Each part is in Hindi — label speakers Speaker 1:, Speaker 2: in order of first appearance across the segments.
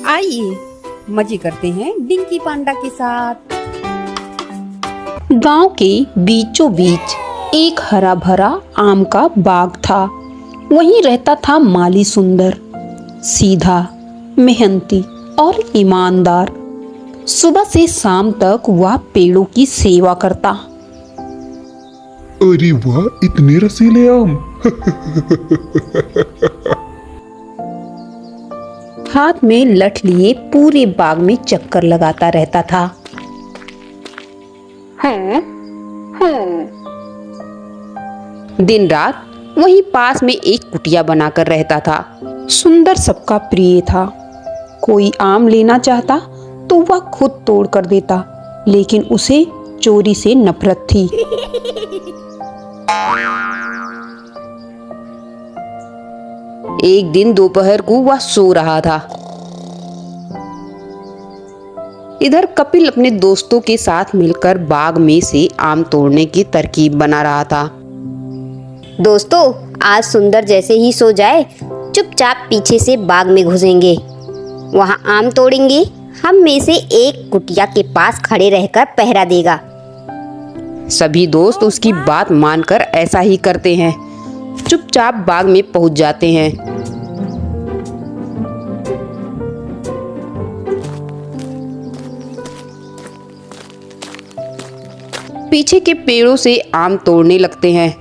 Speaker 1: आइए मजे करते हैं डिंकी पांडा के साथ।
Speaker 2: गांव के बीचों बीच एक हरा भरा आम का बाग था। वहीं रहता था माली सुंदर, सीधा, मेहनती और ईमानदार। सुबह से शाम तक वह पेड़ों की सेवा करता।
Speaker 3: अरे वाह, इतने रसीले आम।
Speaker 2: हाथ में लठ लिए पूरे बाग में चक्कर लगाता रहता था। दिन रात वहीं पास में एक कुटिया बनाकर रहता था। सुंदर सबका प्रिय था। कोई आम लेना चाहता तो वह खुद तोड़ कर देता, लेकिन उसे चोरी से नफरत थी। एक दिन दोपहर को वह सो रहा था। इधर कपिल अपने दोस्तों के साथ मिलकर बाग में से आम तोड़ने की तरकीब बना रहा था।
Speaker 4: दोस्तों, आज सुंदर जैसे ही सो जाए चुपचाप पीछे से बाग में घुसेंगे, वहां आम तोड़ेंगे। हम में से एक कुटिया के पास खड़े रहकर पहरा देगा।
Speaker 2: सभी दोस्त उसकी बात मानकर ऐसा ही करते हैं। चुपचाप बाग में पहुंच जाते हैं। पीछे के पेड़ों से आम तोड़ने लगते हैं।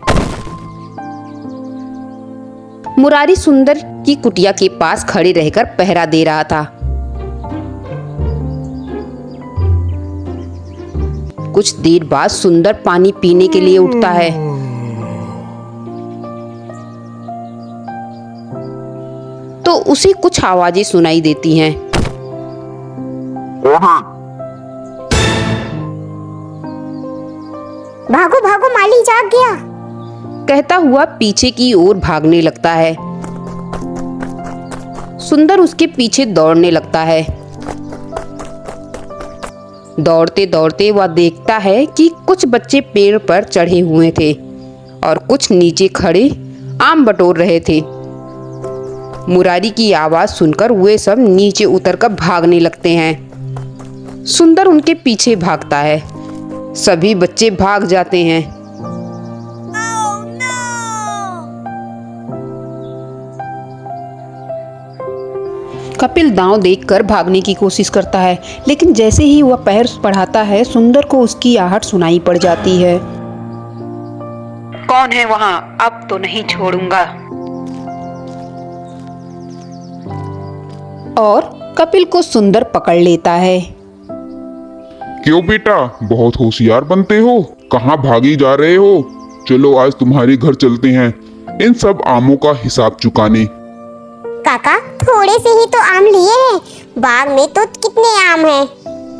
Speaker 2: मुरारी सुंदर की कुटिया के पास खड़े रहकर पहरा दे रहा था। कुछ देर बाद सुंदर पानी पीने के लिए उठता है। तो उसे कुछ आवाजें सुनाई देती हैं।
Speaker 4: भागो भागो, माली जाग गया,
Speaker 2: कहता हुआ पीछे की ओर भागने लगता है। सुंदर उसके पीछे दौड़ने लगता है। दौड़ते दौड़ते वह देखता है कि कुछ बच्चे पेड़ पर चढ़े हुए थे और कुछ नीचे खड़े आम बटोर रहे थे। मुरारी की आवाज सुनकर वे सब नीचे उतरकर भागने लगते हैं। सुंदर उनके पीछे भागता है। सभी बच्चे भाग जाते हैं। कपिल दांव देखकर भागने की कोशिश करता है, लेकिन जैसे ही वह पैर बढ़ाता है सुंदर को उसकी आहट सुनाई पड़ जाती है। कौन है वहां? अब तो नहीं छोड़ूंगा। और कपिल को सुंदर पकड़ लेता है।
Speaker 3: क्यों बेटा, बहुत होशियार बनते हो? कहाँ भागी जा रहे हो? चलो आज तुम्हारे घर चलते हैं इन सब आमों का हिसाब चुकाने।
Speaker 5: काका, थोड़े से ही तो आम लिए हैं, बाग में तो कितने आम हैं।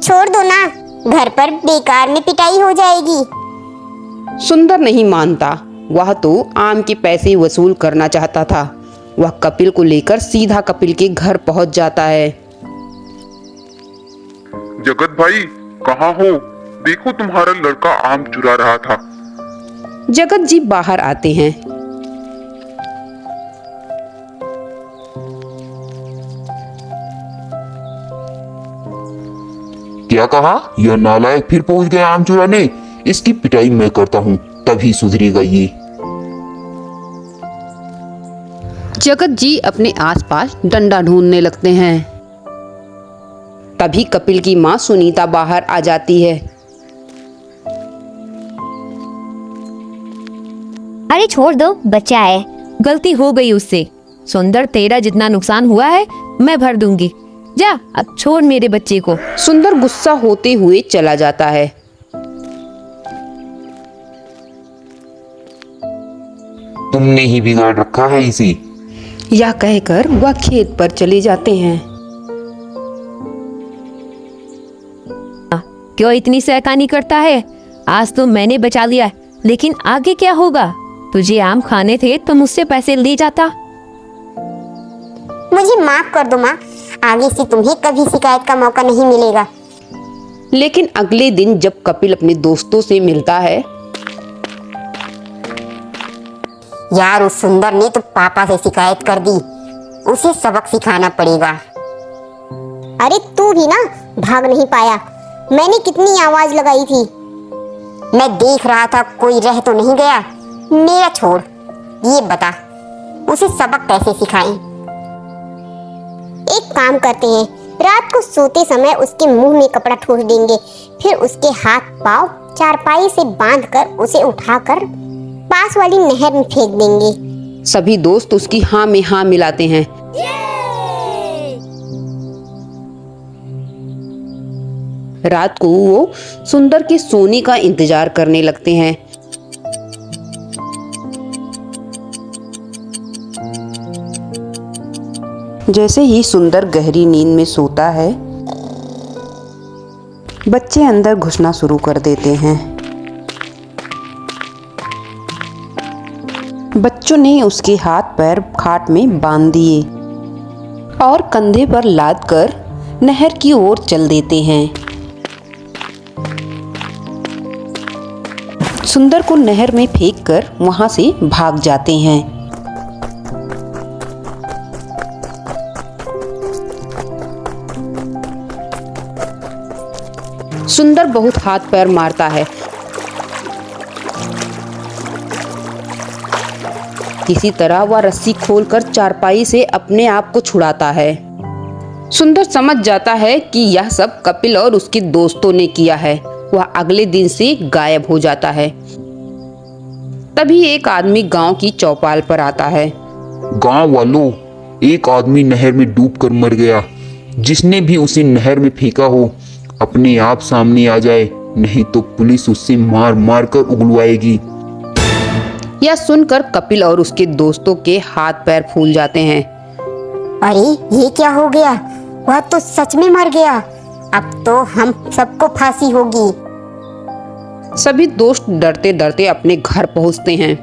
Speaker 5: छोड़ दो ना, घर पर बेकार में पिटाई हो जाएगी।
Speaker 2: सुंदर नहीं मानता। वह तो आम के पैसे वसूल करना चाहता था। वह कपिल को लेकर सीधा कपिल के घर पहुंच जाता है।
Speaker 3: जगत भाई, कहाँ हो? देखो, तुम्हारा लड़का आम चुरा रहा था।
Speaker 2: जगत जी बाहर आते हैं।
Speaker 6: क्या कहा? यह नालायक फिर पहुंच गया आम चुराने। इसकी पिटाई मैं करता हूँ, तभी सुधरेगा ये।
Speaker 2: जगत जी अपने आसपास डंडा ढूंढने लगते हैं। तभी कपिल की माँ सुनीता बाहर आ जाती है।
Speaker 4: अरे छोड़ दो, बच्चा है।
Speaker 7: गलती हो गई उससे। सुंदर, तेरा जितना नुकसान हुआ है मैं भर दूंगी। जा, अब छोड़ मेरे बच्चे को।
Speaker 2: सुंदर गुस्सा होते हुए चला जाता है।
Speaker 6: तुमने ही बिगाड़ रखा है इसे।
Speaker 2: यह कहकर वह खेत पर चले जाते हैं।
Speaker 7: क्यों इतनी सैतानी करता है? आज तो मैंने बचा लिया, लेकिन आगे क्या होगा? तुझे आम खाने थे तो मुझसे पैसे ले जाता।
Speaker 5: मुझे माफ कर दो माँ, आगे से तुम्हें कभी शिकायत का मौका नहीं मिलेगा।
Speaker 2: लेकिन अगले दिन जब कपिल अपने दोस्तों से मिलता है।
Speaker 5: यार, उस सुंदर ने तो पापा से शिकायत कर दी, उसे सबक सिखाना पड़ेगा। अरे तू भी ना भाग नहीं पाया, मैंने कितनी आवाज लगाई थी। मैं देख रहा था कोई रह तो नहीं गया। मेरा छोड़, ये बता उसे सबक कैसे सिखाएं? एक काम करते हैं, रात को सोते समय उसके मुंह में कपड़ा ठोस देंगे, फिर उसके हाथ पांव चारपाई से बांधकर उसे उठाकर पास वाली नहर में फेंक देंगे।
Speaker 2: सभी दोस्त उसकी हाँ में हाँ मिलाते हैं। रात को वो सुंदर के सोने का इंतजार करने लगते हैं। जैसे ही सुंदर गहरी नींद में सोता है, बच्चे अंदर घुसना शुरू कर देते हैं। बच्चों ने उसके हाथ पैर खाट में बांध दिए और कंधे पर लाद कर नहर की ओर चल देते हैं। सुंदर को नहर में फेंककर वहां से भाग जाते हैं। सुंदर बहुत हाथ पैर मारता है। किसी तरह वह रस्सी खोलकर चारपाई से अपने आप को छुड़ाता है। सुंदर समझ जाता है कि यह सब कपिल और उसके दोस्तों ने किया है। वह अगले दिन से गायब हो जाता है। तभी एक आदमी गांव की चौपाल पर आता है।
Speaker 6: गांव वालों, एक आदमी नहर में डूबकर मर गया। जिसने भी उसे नहर में फेंका हो अपने आप सामने आ जाए, नहीं तो पुलिस उससे मार मार कर उगलवाएगी।
Speaker 2: यह सुनकर कपिल और उसके दोस्तों के हाथ पैर फूल जाते हैं।
Speaker 5: अरे ये क्या हो गया? वह तो सच में मर गया। अब तो हम सबको फांसी होगी।
Speaker 2: सभी दोस्त डरते डरते अपने घर पहुंचते हैं।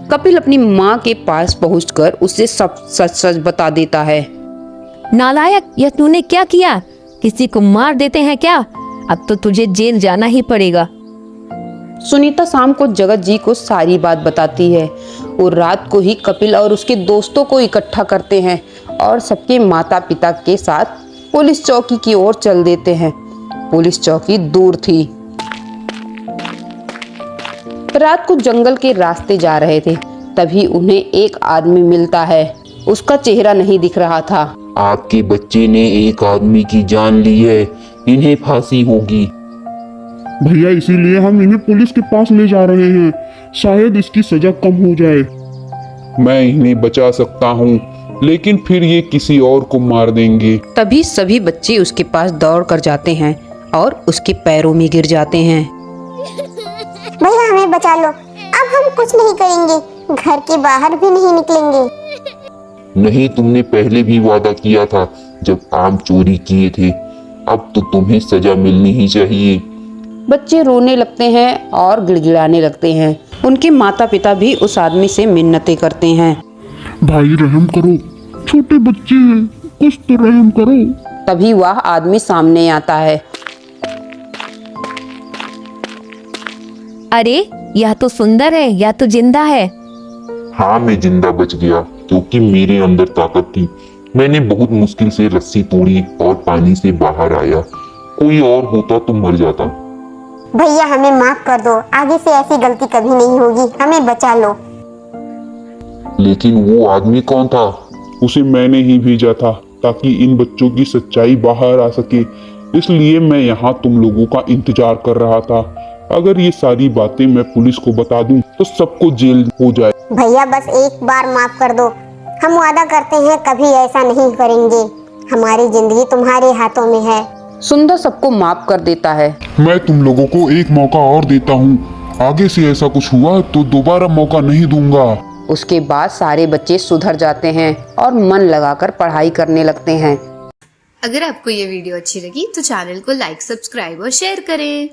Speaker 2: कपिल अपनी माँ के पास पहुंचकर उसे सब सच सच बता देता है।
Speaker 7: नालायक, यह तूने क्या किया? किसी को मार देते हैं क्या? अब तो तुझे जेल जाना ही पड़ेगा।
Speaker 2: सुनीता शाम को जगत जी को सारी बात बताती है। वो रात को ही कपिल और उसके दोस्तों को इकट्ठा करते हैं और सबके माता पिता के साथ पुलिस चौकी की ओर चल देते हैं। पुलिस चौकी दूर थी। रात को जंगल के रास्ते जा रहे थे, तभी उन्हें एक आदमी मिलता है। उसका चेहरा नहीं दिख रहा था।
Speaker 6: आपके बच्चे ने एक आदमी की जान ली है, इन्हें फांसी होगी।
Speaker 3: भैया इसीलिए हम इन्हें पुलिस के पास ले जा रहे हैं, शायद इसकी सजा कम हो जाए। मैं इन्हें बचा सकता हूँ, लेकिन फिर ये किसी और को मार देंगे।
Speaker 2: तभी सभी बच्चे उसके पास दौड़ कर जाते हैं और उसके पैरों में गिर जाते हैं।
Speaker 5: भैया हमें बचा लो, अब हम कुछ नहीं करेंगे, घर के बाहर भी नहीं निकलेंगे।
Speaker 6: नहीं, तुमने पहले भी वादा किया था जब आम चोरी किए थे। अब तो तुम्हें सजा मिलनी ही चाहिए।
Speaker 2: बच्चे रोने लगते हैं और गिड़गिड़ाने लगते हैं। उनके माता पिता भी उस आदमी से मिन्नतें करते हैं।
Speaker 3: भाई रहम करो, छोटे बच्चे हैं, कुछ तो रहम करो।
Speaker 2: तभी वह आदमी सामने आता है।
Speaker 7: अरे यह तो सुंदर है, या तो जिंदा है।
Speaker 6: हाँ, मैं जिंदा बच गया क्योंकि मेरे अंदर ताकत थी। मैंने बहुत मुश्किल से रस्सी तोड़ी और पानी से बाहर आया। कोई और होता तो मर जाता।
Speaker 5: भैया हमें माफ कर दो, आगे से ऐसी गलती कभी नहीं होगी, हमें बचा लो।
Speaker 6: लेकिन वो आदमी कौन था?
Speaker 3: उसे मैंने ही भेजा था ताकि इन बच्चों की सच्चाई बाहर आ सके, इसलिए मैं यहाँ तुम लोगों का इंतजार कर रहा था। अगर ये सारी बातें मैं पुलिस को बता दूं तो सबको जेल हो जाए।
Speaker 5: भैया बस एक बार माफ कर दो, हम वादा करते हैं कभी ऐसा नहीं करेंगे। हमारी जिंदगी तुम्हारे हाथों में है।
Speaker 2: सुंदर सबको माफ कर देता है।
Speaker 3: मैं तुम लोगों को एक मौका और देता हूँ, आगे से ऐसा कुछ हुआ तो दोबारा मौका नहीं दूंगा।
Speaker 2: उसके बाद सारे बच्चे सुधर जाते हैं और मन लगाकर पढ़ाई करने लगते हैं।
Speaker 8: अगर आपको ये वीडियो अच्छी लगी तो चैनल को लाइक, सब्सक्राइब और शेयर करें।